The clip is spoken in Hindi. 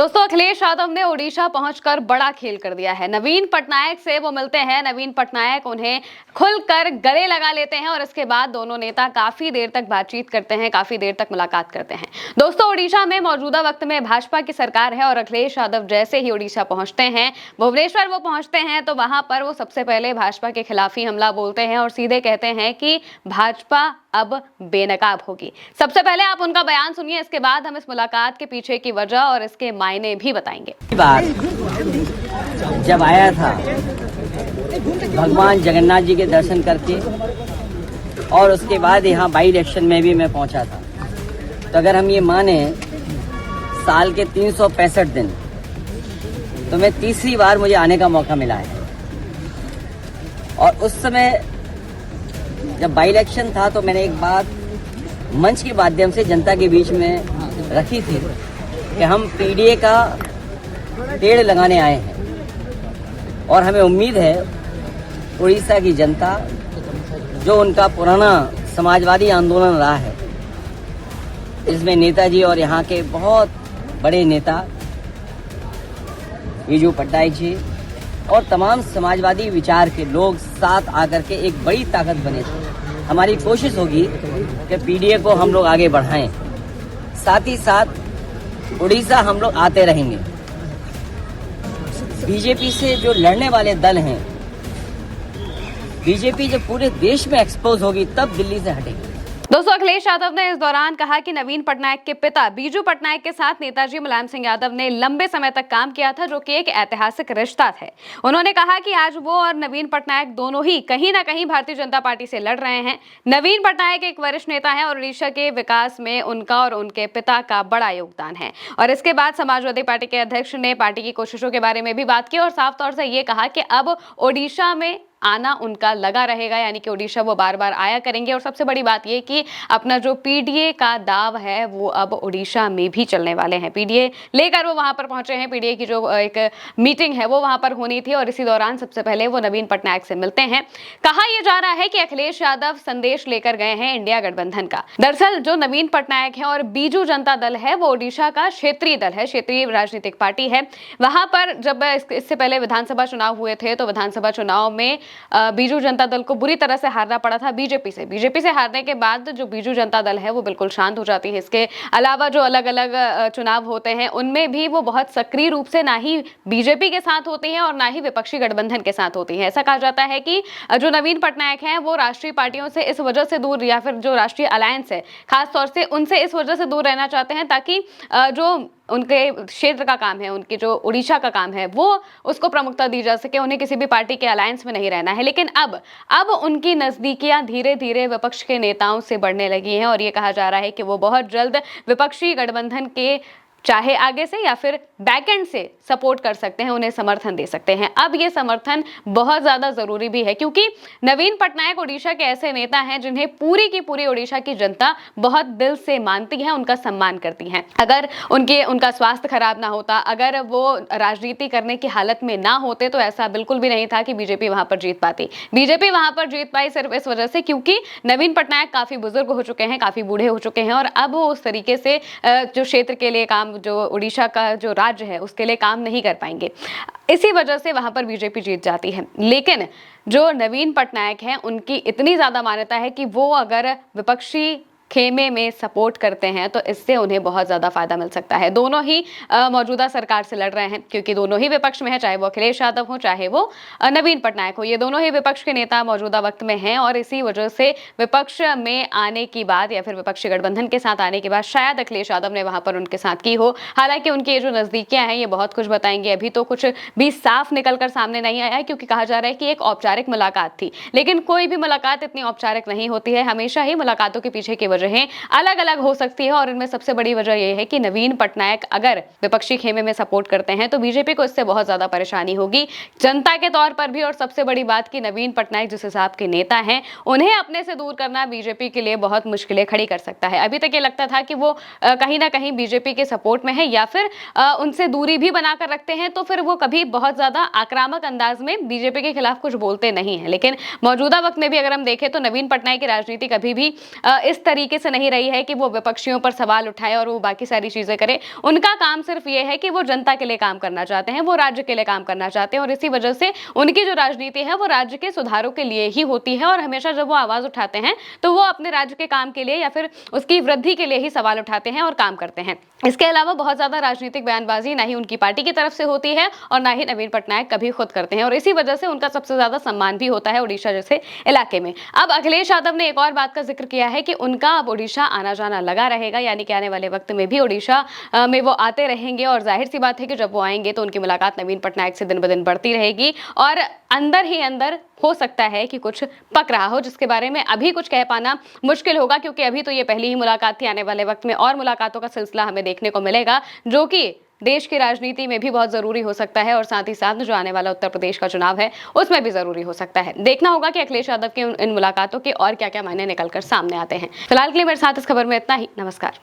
दोस्तों, अखिलेश यादव ने ओडिशा पहुंचकर बड़ा खेल कर दिया है। नवीन पटनायक से वो मिलते हैं। नवीन पटनायक उन्हें खुलकर गले लगा लेते हैं और इसके बाद दोनों नेता काफी देर तक बातचीत करते हैं, काफी देर तक मुलाकात करते हैं। दोस्तों, ओडिशा में मौजूदा वक्त में भाजपा की सरकार है और अखिलेश यादव जैसे ही ओडिशा पहुंचते हैं, भुवनेश्वर वो पहुंचते हैं, तो वहां पर वो सबसे पहले भाजपा के खिलाफ ही हमला बोलते हैं और सीधे कहते हैं कि भाजपा अब बेनकाब होगी। सबसे पहले आप उनका बयान सुनिए, इसके बाद हम इस मुलाकात के पीछे की वजह और इसके मायने भी बताएंगे। बात जब आया था भगवान जगन्नाथ जी के दर्शन करके और उसके बाद यहाँ बाई इलेक्शन में भी मैं पहुँचा था, तो अगर हम ये माने साल के 365 दिन, तो मैं तीसरी बार मुझे आने का मौका मिला है। और उस समय जब बाई इलेक्शन था तो मैंने एक बात मंच के माध्यम से जनता के बीच में रखी थी कि हम पीडीए का पेड़ लगाने आए हैं और हमें उम्मीद है उड़ीसा की जनता, जो उनका पुराना समाजवादी आंदोलन रहा है, इसमें नेताजी और यहाँ के बहुत बड़े नेता बीजू पटनायक जी और तमाम समाजवादी विचार के लोग साथ आकर के एक बड़ी ताकत बने थे। हमारी कोशिश होगी कि पीडीए को हम लोग आगे बढ़ाएं, साथ ही साथ उड़ीसा हम लोग आते रहेंगे। बीजेपी से जो लड़ने वाले दल हैं, बीजेपी जब पूरे देश में एक्सपोज होगी तब दिल्ली से हटेगी। दोस्तों, अखिलेश यादव ने इस दौरान कहा कि नवीन पटनायक के पिता बीजू पटनायक के साथ नेताजी मुलायम सिंह यादव ने लंबे समय तक काम किया था, जो कि एक ऐतिहासिक रिश्ता है। उन्होंने कहा कि आज वो और नवीन पटनायक दोनों ही कहीं ना कहीं भारतीय जनता पार्टी से लड़ रहे हैं। नवीन पटनायक एक वरिष्ठ नेता है और ओडिशा के विकास में उनका और उनके पिता का बड़ा योगदान है। और इसके बाद समाजवादी पार्टी के अध्यक्ष ने पार्टी की कोशिशों के बारे में भी बात की और साफ तौर से ये कहा कि अब ओडिशा में आना उनका लगा रहेगा, यानी कि ओडिशा वो बार बार आया करेंगे। और सबसे बड़ी बात ये कि अपना जो पीडीए का दाव है वो अब ओडिशा में भी चलने वाले हैं। पीडीए लेकर वो वहां पर पहुंचे हैं। पीडीए की जो एक मीटिंग है वो वहां पर होनी थी और इसी दौरान सबसे पहले वो नवीन पटनायक से मिलते हैं। कहा यह जा रहा है कि अखिलेश यादव संदेश लेकर गए हैं इंडिया गठबंधन का। दरअसल जो नवीन पटनायक है और बीजू जनता दल है, वो ओडिशा का क्षेत्रीय दल है, क्षेत्रीय राजनीतिक पार्टी है। वहां पर जब इससे पहले विधानसभा चुनाव हुए थे तो विधानसभा चुनाव में बीजू जनता दल को बुरी तरह से हारना पड़ा था बीजेपी से हारने के बाद जो बीजू जनता दल है वो बिल्कुल शांत हो जाती है। इसके अलावा जो अलग अलग चुनाव होते हैं उनमें भी वो बहुत सक्रिय रूप से ना ही बीजेपी के साथ होती हैं और ना ही विपक्षी गठबंधन के साथ होती हैं। ऐसा कहा जाता है कि जो नवीन पटनायक हैं वो राष्ट्रीय पार्टियों से इस वजह से दूर, या फिर जो राष्ट्रीय अलायंस है खासतौर से उनसे इस वजह से दूर रहना चाहते हैं ताकि जो उनके क्षेत्र का काम है, उनके जो उड़ीसा का काम है, वो उसको प्रमुखता दी जा सके। उन्हें किसी भी पार्टी के अलायंस में नहीं रहना है। लेकिन अब उनकी नजदीकियां धीरे धीरे विपक्ष के नेताओं से बढ़ने लगी हैं और ये कहा जा रहा है कि वो बहुत जल्द विपक्षी गठबंधन के चाहे आगे से या फिर बैकएंड से सपोर्ट कर सकते हैं, उन्हें समर्थन दे सकते हैं। अब ये समर्थन बहुत ज्यादा जरूरी भी है क्योंकि नवीन पटनायक ओडिशा के ऐसे नेता हैं जिन्हें पूरी की पूरी ओडिशा की जनता बहुत दिल से मानती है, उनका सम्मान करती है। अगर उनका स्वास्थ्य खराब ना होता, अगर वो राजनीति करने की हालत में ना होते, तो ऐसा बिल्कुल भी नहीं था कि बीजेपी वहां पर जीत पाती। बीजेपी वहां पर जीत पाई सिर्फ इस वजह से क्योंकि नवीन पटनायक काफी बुजुर्ग हो चुके हैं, काफी बूढ़े हो चुके हैं और अब वो उस तरीके से जो क्षेत्र के लिए काम, जो उड़ीसा का जो राज्य है उसके लिए काम नहीं कर पाएंगे। इसी वजह से वहां पर बीजेपी जीत जाती है। लेकिन जो नवीन पटनायक हैं उनकी इतनी ज्यादा मान्यता है कि वो अगर विपक्षी खेमे में सपोर्ट करते हैं तो इससे उन्हें बहुत ज्यादा फायदा मिल सकता है। दोनों ही मौजूदा सरकार से लड़ रहे हैं क्योंकि दोनों ही विपक्ष में है, चाहे वो अखिलेश यादव हो चाहे वो नवीन पटनायक हो। ये दोनों ही विपक्ष के नेता मौजूदा वक्त में हैं और इसी वजह से विपक्ष में आने की बात या फिर विपक्षी गठबंधन के साथ आने के बाद शायद अखिलेश यादव ने वहां पर उनके साथ की हो। हालांकि उनकी जो नजदीकियां हैं ये बहुत कुछ बताएंगे। अभी तो कुछ भी साफ निकलकर सामने नहीं आया है क्योंकि कहा जा रहा है कि एक औपचारिक मुलाकात थी, लेकिन कोई भी मुलाकात इतनी औपचारिक नहीं होती है। हमेशा ही मुलाकातों के पीछे की वजह अलग अलग हो सकती है और इनमें सबसे बड़ी वजह यह है कि नवीन पटनायक अगर विपक्षी खेमे में सपोर्ट करते हैं तो बीजेपी को इससे बहुत ज्यादा परेशानी होगी जनता के तौर पर भी। और सबसे बड़ी बात कि नवीन पटनायक जिस हिसाब के नेता हैं, उन्हें अपने से दूर करना बीजेपी के लिए बहुत मुश्किलें खड़ी कर सकता है। अभी तक ये लगता था कि वो कहीं ना कहीं बीजेपी के सपोर्ट में है या फिर उनसे दूरी भी बनाकर रखते हैं, तो फिर वो कभी बहुत ज्यादा आक्रामक अंदाज में बीजेपी के खिलाफ कुछ बोलते नहीं है। लेकिन मौजूदा वक्त में भी अगर हम देखें तो नवीन पटनायक की राजनीति कभी भी इस तरीके तरीके से नहीं रही है कि वो विपक्षियों पर सवाल उठाए और वो बाकी सारी चीजें करे। उनका काम सिर्फ ये है कि वो जनता के लिए काम करना चाहते हैं, वो राज्य के लिए काम करना चाहते हैं और इसी वजह से उनकी जो राजनीति है वो राज्य के सुधारों के लिए ही होती है। और हमेशा जब वो आवाज उठाते हैं तो वो अपने राज्य के काम के लिए या फिर उसकी वृद्धि के लिए ही सवाल उठाते हैं और काम करते हैं। इसके अलावा बहुत ज्यादा राजनीतिक बयानबाजी ना ही उनकी पार्टी की तरफ से होती है और ना ही नवीन पटनायक कभी खुद करते हैं और इसी वजह से उनका सबसे ज्यादा सम्मान भी होता है उड़ीसा जैसे इलाके में। अब अखिलेश यादव ने एक और बात का जिक्र किया है कि उनका अब उड़ीसा आना जाना लगा रहेगा, यानी कि आने वाले वक्त में भी उड़ीसा में वो आते रहेंगे और जाहिर सी बात है कि जब वो आएंगे तो उनकी मुलाकात नवीन पटनायक से दिन ब दिन बढ़ती रहेगी और अंदर ही अंदर हो सकता है कि कुछ पक रहा हो, जिसके बारे में अभी कुछ कह पाना मुश्किल होगा क्योंकि अभी तो ये पहली ही मुलाकात थी। आने वाले वक्त में और मुलाकातों का सिलसिला हमें देखने को मिलेगा जो कि देश की राजनीति में भी बहुत जरूरी हो सकता है और साथ ही साथ जो आने वाला उत्तर प्रदेश का चुनाव है उसमें भी जरूरी हो सकता है। देखना होगा कि अखिलेश यादव के इन मुलाकातों के और क्या क्या मायने निकलकर सामने आते हैं। फिलहाल के लिए मेरे साथ इस खबर में इतना ही। नमस्कार।